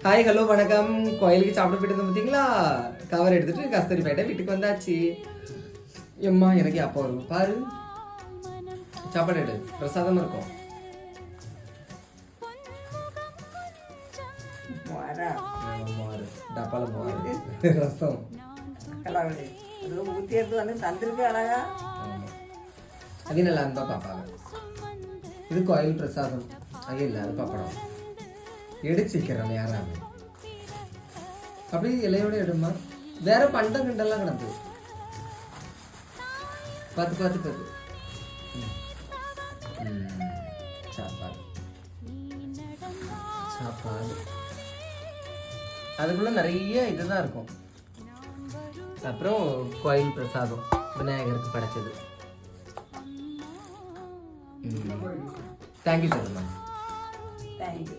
Hi hello வணக்கம். கோயிலுக்கு சாப்பிட போயிட்டு இருந்தோம் பார்த்தீங்களா? கவர் எடுத்துட்டு கஸ்தூரி பேட்டை வீட்டுக்கு வந்தாச்சு. எம்மா எனக்கு அப்போ வரும் பாரு. சாப்பாடு எடு, பிரசாதமா இருக்கும். டப்பால மோரு ரசம் ஊற்றி எடுத்து வந்து தந்துருக்கு அழகா. அது நல்லா இருந்தா பாப்பாங்க. இது கோயில் பிரசாதம். அது இல்லை, அது பப்படம் எடுத்து வைக்கிறோம் யாராவது. அப்படி இலையோட எடுமா. வேற பண்டம் கிண்டெல்லாம் கிடந்து பார்த்து பார்த்து பார்த்து. சாப்பாடு சாப்பாடு அதுக்குள்ள நிறைய இதுதான் இருக்கும். அப்புறம் கோயில் பிரசாதம் விநாயகருக்கு படைச்சது. தேங்க்யூ சொல்லுமா. தேங்க்யூ.